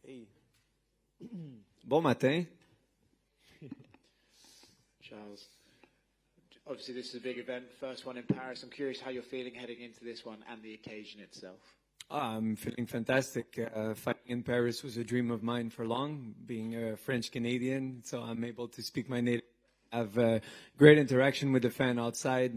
Hey. Bon matin. Charles, obviously this is a big event, first one in Paris. I'm curious how you're feeling heading into this one and the occasion itself. I'm feeling fantastic. Fighting in Paris was a dream of mine for long, being a French Canadian, so I'm able to speak my native. Have great interaction with the fan outside.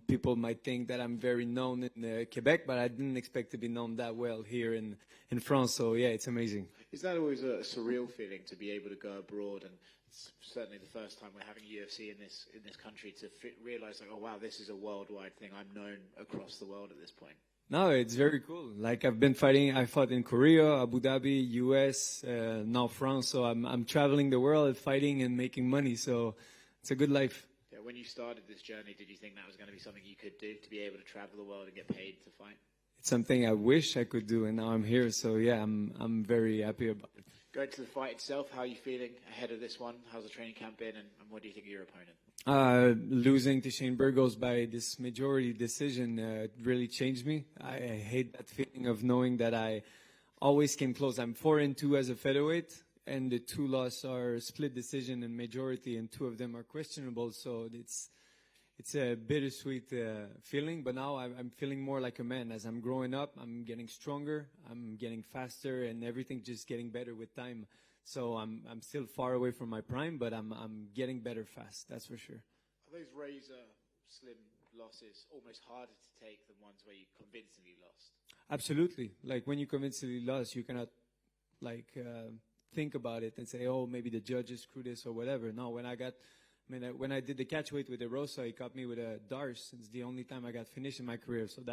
People might think that I'm very known in Quebec, but I didn't expect to be known that well here in France. So yeah, it's amazing. Is that always a surreal feeling to be able to go abroad, and it's certainly the first time we're having UFC in this country, to realize like, oh wow, this is a worldwide thing. I'm known across the world at this point. No, it's very cool. Like I fought in Korea, Abu Dhabi, US, now France. So I'm traveling the world, fighting and making money. So it's a good life. Yeah, when you started this journey, did you think that was going to be something you could do, to be able to travel the world and get paid to fight? It's something I wish I could do, and now I'm here. So yeah, I'm very happy about it. Going to the fight itself, how are you feeling ahead of this one? How's the training camp been, and what do you think of your opponent? Losing to Shane Burgos by this majority decision really changed me. I hate that feeling of knowing that I always came close. I'm 4-2 as a featherweight, and the 2 losses are split decision and majority, and 2 of them are questionable. So it's a bittersweet feeling. But now I'm feeling more like a man. As I'm growing up, I'm getting stronger, I'm getting faster, and everything just getting better with time. So I'm still far away from my prime, but I'm getting better fast. That's for sure. Are those razor slim losses almost harder to take than ones where you convincingly lost? Absolutely. Like when you convincingly lost, you cannot think about it and say, oh, maybe the judges screwed this or whatever. No, when I did the catchweight with Erosa, he caught me with a Dars. It's the only time I got finished in my career. So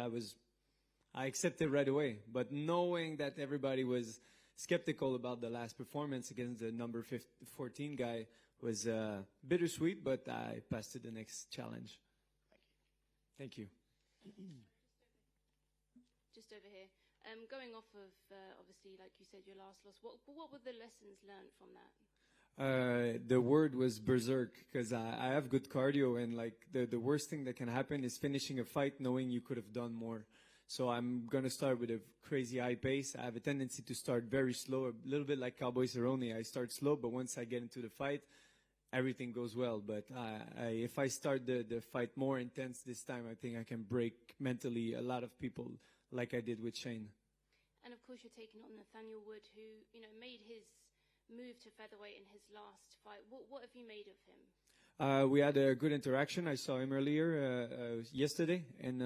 I accepted right away. But knowing that everybody was skeptical about the last performance against the number 14 guy was bittersweet, but I passed to the next challenge. Thank you. Just over here. Going off of, obviously, like you said, your last loss, what were the lessons learned from that? The word was berserk, because I have good cardio, and like the worst thing that can happen is finishing a fight knowing you could have done more. So I'm going to start with a crazy high pace. I have a tendency to start very slow, a little bit like Cowboy Cerrone. I start slow, but once I get into the fight, everything goes well. But if I start the fight more intense this time, I think I can break mentally a lot of people like I did with Shane. And of course, you're taking on Nathaniel Wood, who made his move to featherweight in his last fight. What have you made of him? We had a good interaction. I saw him earlier yesterday, and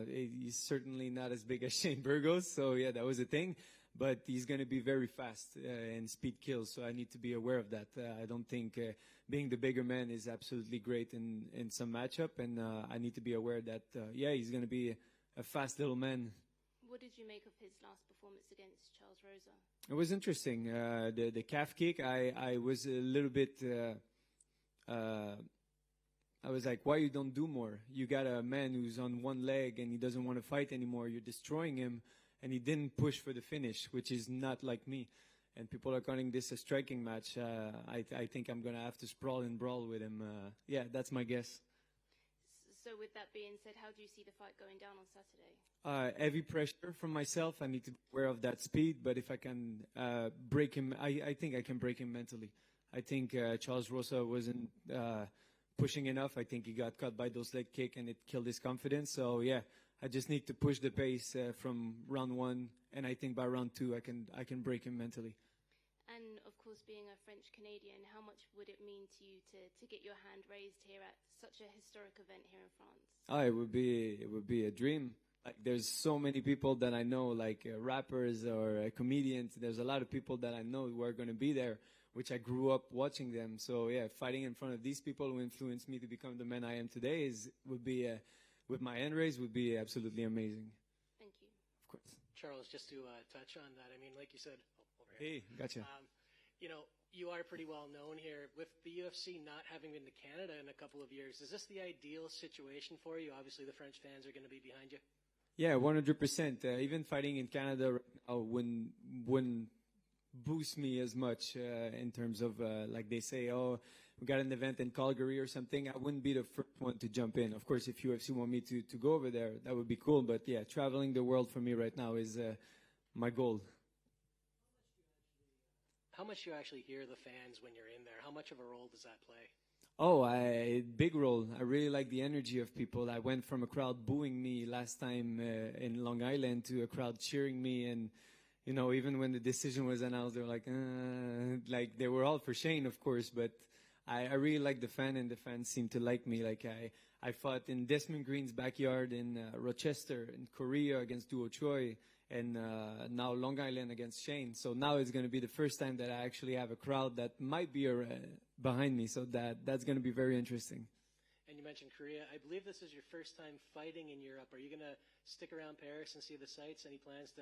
he's certainly not as big as Shane Burgos. So yeah, that was a thing. But he's going to be very fast and speed kills. So I need to be aware of that. I don't think being the bigger man is absolutely great in some matchup, and I need to be aware that he's going to be a fast little man. What did you make of his last performance against Charles Rosa? It was interesting. The calf kick, I was a little bit. I was like, why you don't do more? You got a man who's on one leg and he doesn't want to fight anymore. You're destroying him, and he didn't push for the finish, which is not like me. And people are calling this a striking match. I think I'm going to have to sprawl and brawl with him. That's my guess. So with that being said, how do you see the fight going down on Saturday? Heavy pressure from myself. I need to be aware of that speed. But if I can break him, I think I can break him mentally. I think Charles Rosa wasn't pushing enough. I think he got caught by those leg kick and it killed his confidence. So yeah, I just need to push the pace from round 1, and I think by round 2 I can break him mentally. And of course, being a French Canadian, how much would it mean to you to get your hand raised here at such a historic event here in France? It would be a dream. Like there's so many people that I know, like rappers or comedians. There's a lot of people that I know who are going to be there, which I grew up watching them. So yeah, fighting in front of these people who influenced me to become the man I am today would be with my hand raised would be absolutely amazing. Thank you. Of course. Charles, just to touch on that, I mean, like you said, over Hey, here. gotcha. You are pretty well known here. With the UFC not having been to Canada in a couple of years, is this the ideal situation for you? Obviously, the French fans are going to be behind you. Yeah, 100%. Even fighting in Canada right now wouldn't boost me as much in terms of like they say, oh, we got an event in Calgary or something. I wouldn't be the first one to jump in. Of course, if UFC want me to go over there, that would be cool. But yeah, traveling the world for me right now is my goal. how much you actually hear the fans when you're in there? How much of a role does that play? Oh, big role. I really like the energy of people. I went from a crowd booing me last time in Long Island to a crowd cheering me. And, you know, even when the decision was announced, they were like they were all for Shane, of course. But I really like the fan, and the fans seem to like me. Like I fought in Desmond Green's backyard in Rochester, in Korea against Duo Choi, and now Long Island against Shane. So now it's going to be the first time that I actually have a crowd that might be behind me. So that's going to be very interesting. And you mentioned Korea. I believe this is your first time fighting in Europe. Are you going to stick around Paris and see the sights? Any plans to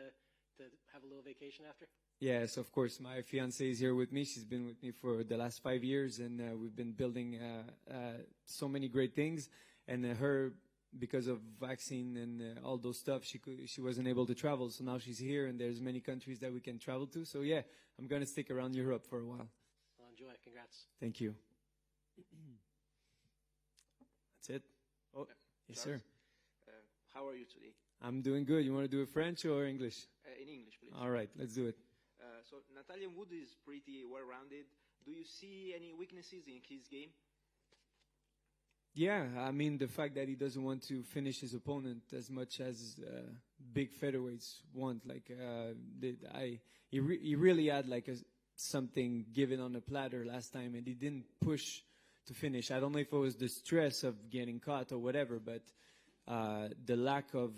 have a little vacation after? Yes, of course. My fiancée is here with me. She's been with me for the last 5 years, and we've been building so many great things. And her, because of vaccine and all those stuff, she wasn't able to travel. So now she's here, and there's many countries that we can travel to. So yeah, I'm going to stick around Europe for a while. Well, enjoy. Congrats. Thank you. That's it. Oh, yes, sir. How are you today? I'm doing good. You want to do it French or English? In English, please. All right, let's do it. So Nathaniel Wood is pretty well-rounded. Do you see any weaknesses in his game? Yeah, I mean, the fact that he doesn't want to finish his opponent as much as big featherweights want. Like, he really had like something given on a platter last time, and he didn't push to finish. I don't know if it was the stress of getting caught or whatever, but the lack of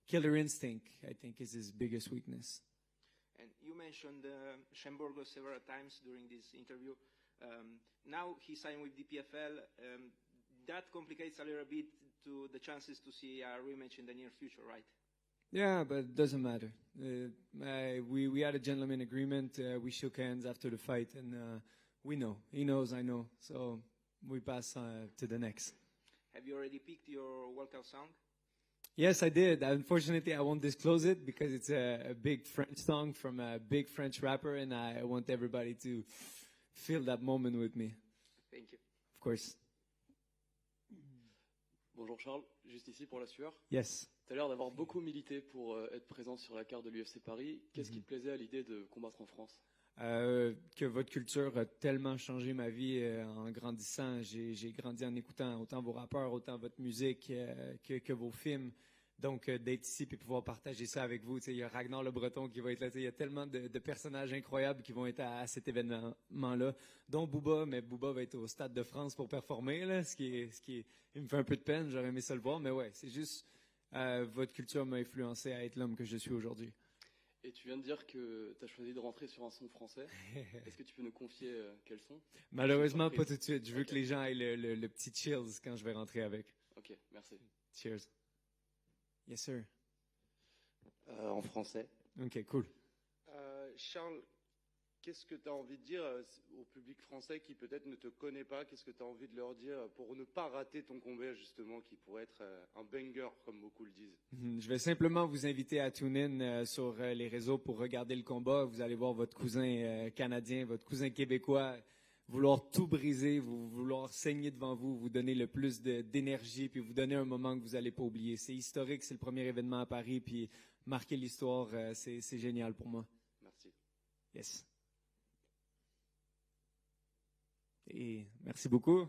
killer instinct, I think, is his biggest weakness. And you mentioned Shane Burgos several times during this interview. Now he signed with DPFL. That complicates a little bit to the chances to see a rematch in the near future, right? Yeah, but it doesn't matter. We had a gentleman agreement. We shook hands after the fight, and we know. He knows, I know. So we pass to the next. Have you already picked your walkout song? Yes, I did. Unfortunately, I won't disclose it because it's a big French song from a big French rapper, and I want everybody to feel that moment with me. Thank you. Of course. Bonjour Charles, juste ici pour la sueur. Yes. Tu as l'air d'avoir beaucoup milité pour être présent sur la carte de l'UFC Paris. Qu'est-ce qui te plaisait à l'idée de combattre en France? Que votre culture a tellement changé ma vie en grandissant. J'ai grandi en écoutant autant vos rappeurs, autant votre musique que vos films. Donc, d'être ici et pouvoir partager ça avec vous. Il y a Ragnar le Breton qui va être là. Il y a tellement de personnages incroyables qui vont être à cet événement-là, dont Booba. Mais Booba va être au Stade de France pour performer, là, ce qui il me fait un peu de peine. J'aurais aimé ça le voir. Mais ouais, c'est juste votre culture m'a influencé à être l'homme que je suis aujourd'hui. Et tu viens de dire que tu as choisi de rentrer sur un son français. Est-ce que tu peux nous confier quel son? Malheureusement, pas tout de suite. Je veux que les gens aient le petit chills quand je vais rentrer avec. Ok, merci. Cheers. Yes, sir. En français. Ok, cool. Charles, qu'est-ce que tu as envie de dire au public français qui peut-être ne te connaît pas? Qu'est-ce que tu as envie de leur dire pour ne pas rater ton combat, justement, qui pourrait être un banger, comme beaucoup le disent? Je vais simplement vous inviter à tune in sur les réseaux pour regarder le combat. Vous allez voir votre cousin canadien, votre cousin québécois vouloir tout briser, vouloir saigner devant vous, vous donner le plus d'énergie, puis vous donner un moment que vous n'allez pas oublier. C'est historique, c'est le premier événement à Paris, puis marquer l'histoire, c'est génial pour moi. Merci. Yes. Et merci beaucoup.